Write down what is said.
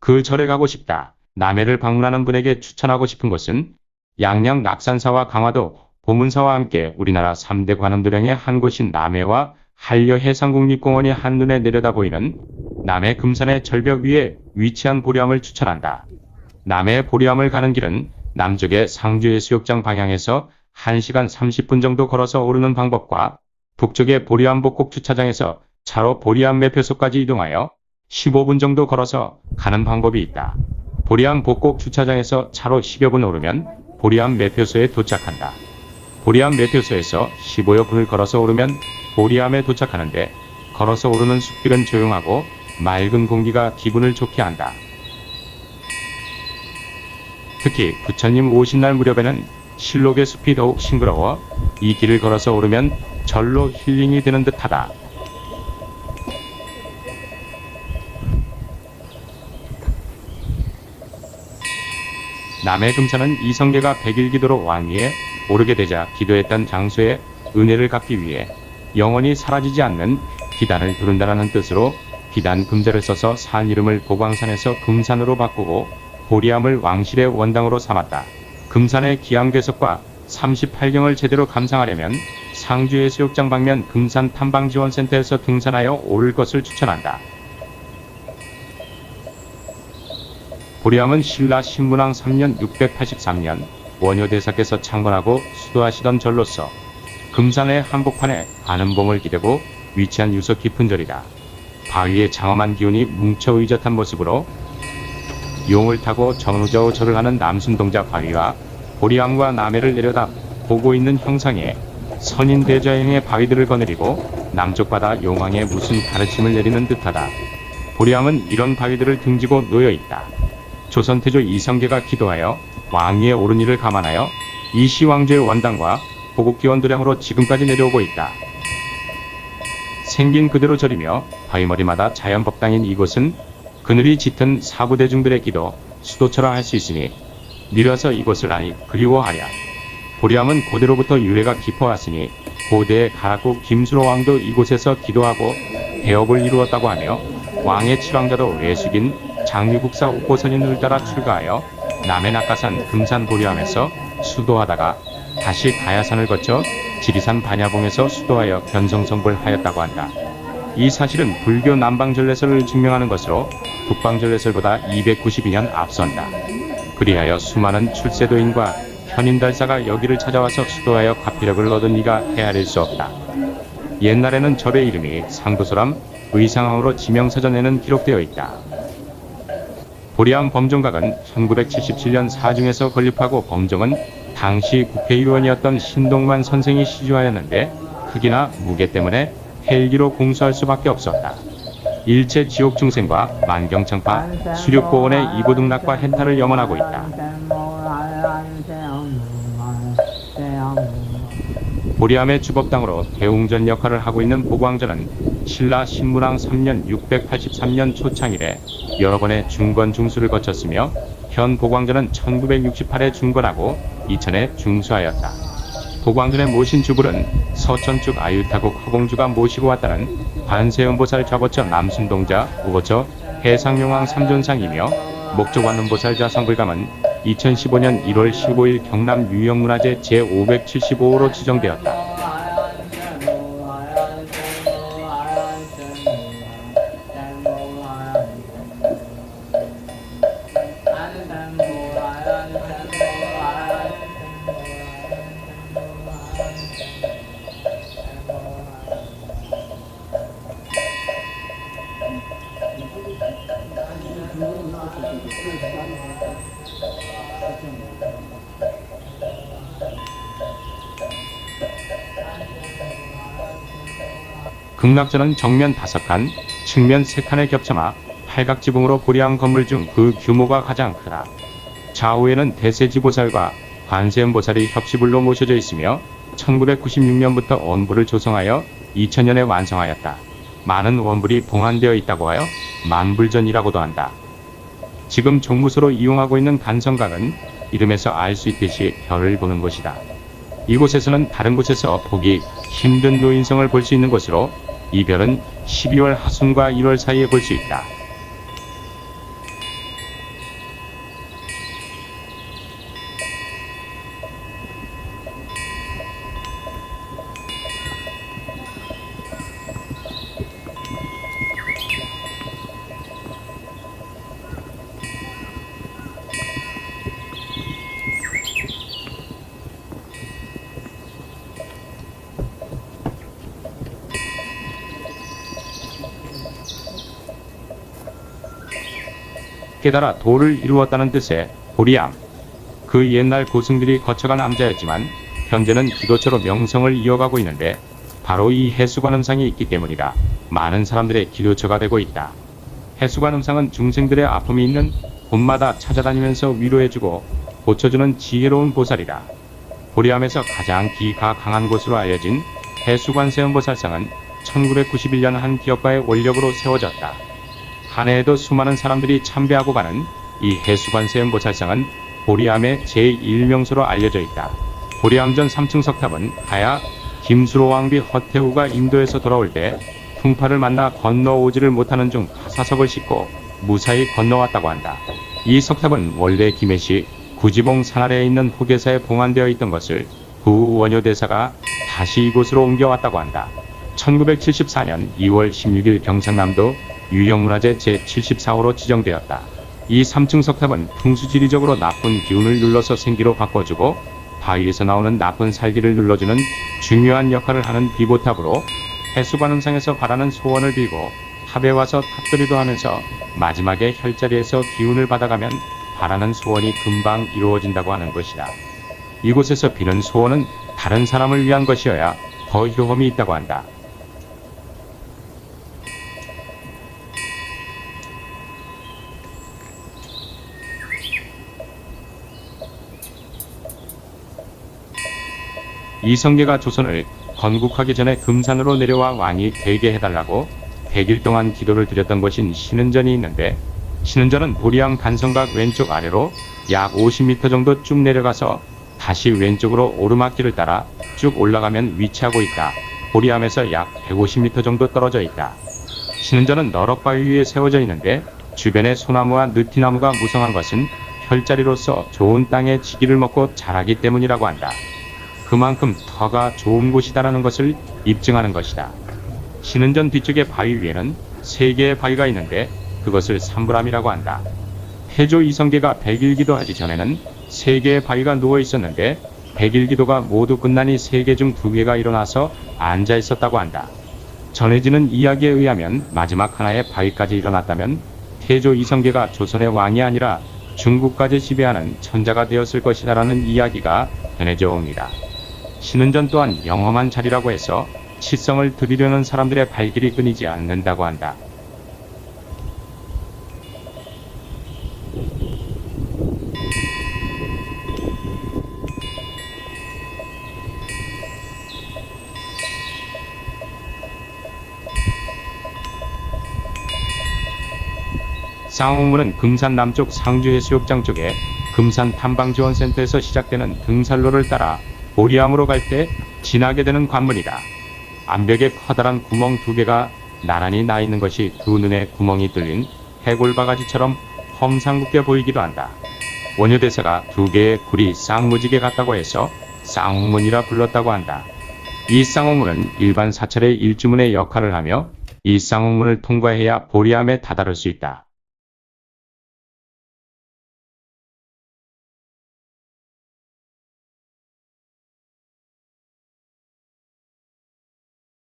그 절에 가고 싶다. 남해를 방문하는 분에게 추천하고 싶은 곳은 양양 낙산사와 강화도 보문사와 함께 우리나라 3대 관음도량의 한 곳인 남해와 한려해상국립공원이 한눈에 내려다 보이는 남해 금산의 절벽 위에 위치한 보리암을 추천한다. 남해 보리암을 가는 길은 남쪽의 상주해수욕장 방향에서 1시간 30분 정도 걸어서 오르는 방법과 북쪽의 보리암 복곡 주차장에서 차로 보리암 매표소까지 이동하여 15분 정도 걸어서 가는 방법이 있다. 보리암 복곡 주차장에서 차로 10여 분 오르면 보리암 매표소에 도착한다. 보리암 매표소에서 15여 분을 걸어서 오르면 보리암에 도착하는데 걸어서 오르는 숲길은 조용하고 맑은 공기가 기분을 좋게 한다. 특히 부처님 오신 날 무렵에는 실록의 숲이 더욱 싱그러워 이 길을 걸어서 오르면 절로 힐링이 되는 듯하다. 남해 금산은 이성계가 100일기도로 왕위에 오르게 되자 기도했던 장소에 은혜를 갚기 위해 영원히 사라지지 않는 비단을 두른다라는 뜻으로 비단 금자를 써서 산 이름을 보광산에서 금산으로 바꾸고 보리암을 왕실의 원당으로 삼았다. 금산의 기암괴석과 38경을 제대로 감상하려면 상주해수욕장 방면 금산 탐방지원센터에서 등산하여 오를 것을 추천한다. 보리암은 신라 신문왕 3년 683년 원효대사께서 창건하고 수도하시던 절로서 금산의 한복판에 관음봉을 기대고 위치한 유서 깊은 절이다. 바위에 장엄한 기운이 뭉쳐 의젓한 모습으로 용을 타고 전우좌우 절을 하는 남순동자 바위와 보리암과 남해를 내려다 보고 있는 형상에 선인 대자행의 바위들을 거느리고 남쪽 바다 용왕에 무슨 가르침을 내리는 듯하다. 보리암은 이런 바위들을 등지고 놓여있다. 조선태조 이성계가 기도하여 왕위에 오른 이를 감안하여 이시왕조의 원당과 보국기원도량으로 지금까지 내려오고 있다. 생긴 그대로 절이며 바위머리마다 자연법당인 이곳은 그늘이 짙은 사부대중들의 기도, 수도처럼 할 수 있으니 미뤄서 이곳을 아니 그리워하랴. 보리암은 고대로부터 유래가 깊어왔으니 고대의 가락국 김수로 왕도 이곳에서 기도하고 대업을 이루었다고 하며 왕의 칠왕자도 외숙인 장유국사 옥고선인을 따라 출가하여 남해 낙가산 금산 보리암에서 수도하다가 다시 가야산을 거쳐 지리산 반야봉에서 수도하여 견성성불 하였다고 한다. 이 사실은 불교 남방전래설을 증명하는 것으로 북방전래설보다 292년 앞선다. 그리하여 수많은 출세도인과 현인달사가 여기를 찾아와서 수도하여 가피력을 얻은 이가 헤아릴 수 없다. 옛날에는 절의 이름이 상도소람, 의상항으로 지명사전에는 기록되어 있다. 보리암 범종각은 1977년 사중에서 건립하고 범종은 당시 국회의원이었던 신동만 선생이 시주하였는데 크기나 무게 때문에 헬기로 공수할 수밖에 없었다. 일체 지옥 중생과 만경창파, 수륙고원의 이고등락과 hen탈을 염원하고 있다. 보리암의 주법당으로 대웅전 역할을 하고 있는 보광전은 신라 신문왕 3년 683년 초창일에 여러 번의 중건 중수를 거쳤으며 현 보광전은 1968에 중건하고 2000에 중수하였다. 보광전의 모신 주불은 서천축 아유타국 허공주가 모시고 왔다는 관세음보살 좌보처 남순동자 우보처 해상용왕 삼존상이며 목조관음보살자 성불감은 2015년 1월 15일 경남 유형문화재 제575호로 지정되었다. 극락전은 정면 5칸, 측면 3칸에 겹쳐마 팔각지붕으로 보리암 건물 중 그 규모가 가장 크다. 좌우에는 대세지보살과 관세음보살이 협시불로 모셔져 있으며 1996년부터 원불을 조성하여 2000년에 완성하였다. 많은 원불이 봉안되어 있다고 하여 만불전이라고도 한다. 지금 종무소로 이용하고 있는 간성각은 이름에서 알 수 있듯이 별을 보는 곳이다. 이곳에서는 다른 곳에서 보기 힘든 노인성을 볼 수 있는 곳으로 이 별은 12월 하순과 1월 사이에 볼 수 있다. 깨달아 도를 이루었다는 뜻의 보리암. 그 옛날 고승들이 거쳐간 암자였지만 현재는 기도처로 명성을 이어가고 있는데 바로 이 해수관음상이 있기 때문이라 많은 사람들의 기도처가 되고 있다. 해수관음상은 중생들의 아픔이 있는 곳마다 찾아다니면서 위로해주고 고쳐주는 지혜로운 보살이다. 보리암에서 가장 기가 강한 곳으로 알려진 해수관세음보살상은 1991년 한 기업가의 원력으로 세워졌다. 한 해에도 수많은 사람들이 참배하고 가는 이 해수관세음보살상은 보리암의 제1명소로 알려져 있다. 보리암전 3층 석탑은 가야 김수로 왕비 허태후가 인도에서 돌아올 때 풍파를 만나 건너오지를 못하는 중 사석을 싣고 무사히 건너왔다고 한다. 이 석탑은 원래 김해시 구지봉 산 아래에 있는 후계사에 봉안되어 있던 것을 후 원효대사가 다시 이곳으로 옮겨왔다고 한다. 1974년 2월 16일 경상남도 유형문화재 제74호로 지정되었다. 이 3층 석탑은 풍수지리적으로 나쁜 기운을 눌러서 생기로 바꿔주고 바위에서 나오는 나쁜 살기를 눌러주는 중요한 역할을 하는 비보탑으로 해수관음상에서 바라는 소원을 빌고 탑에 와서 탑돌이도 하면서 마지막에 혈자리에서 기운을 받아가면 바라는 소원이 금방 이루어진다고 하는 것이다. 이곳에서 비는 소원은 다른 사람을 위한 것이어야 더 효험이 있다고 한다. 이성계가 조선을 건국하기 전에 금산으로 내려와 왕이 되게 해달라고 100일 동안 기도를 드렸던 곳인 신은전이 있는데, 신은전은 보리암 간성각 왼쪽 아래로 약 50m 정도 쭉 내려가서 다시 왼쪽으로 오르막길을 따라 쭉 올라가면 위치하고 있다. 보리암에서 약 150m 정도 떨어져 있다. 신은전은 너럭바위 위에 세워져 있는데 주변에 소나무와 느티나무가 무성한 것은 혈자리로서 좋은 땅의 지기를 먹고 자라기 때문이라고 한다. 그만큼 터가 좋은 곳이다라는 것을 입증하는 것이다. 신은전 뒤쪽의 바위 위에는 3개의 바위가 있는데 그것을 삼불암이라고 한다. 태조 이성계가 100일 기도하기 전에는 3개의 바위가 누워 있었는데 100일 기도가 모두 끝나니 3개 중 2개가 일어나서 앉아 있었다고 한다. 전해지는 이야기에 의하면 마지막 하나의 바위까지 일어났다면 태조 이성계가 조선의 왕이 아니라 중국까지 지배하는 천자가 되었을 것이다라는 이야기가 전해져 옵니다. 신은전 또한 영험한 자리라고 해서 치성을 드리려는 사람들의 발길이 끊이지 않는다고 한다. 쌍홍문은 금산 남쪽 상주해수욕장 쪽에 금산 탐방지원센터에서 시작되는 등산로를 따라 보리암으로 갈 때 지나게 되는 관문이다. 암벽에 커다란 구멍 2개가 나란히 나 있는 것이 두 눈에 구멍이 뚫린 해골바가지처럼 험상궂게 보이기도 한다. 원효대사가 2개의 굴이 쌍무지개 같다고 해서 쌍홍문이라 불렀다고 한다. 이 쌍홍문은 일반 사찰의 일주문의 역할을 하며 이 쌍홍문을 통과해야 보리암에 다다를 수 있다.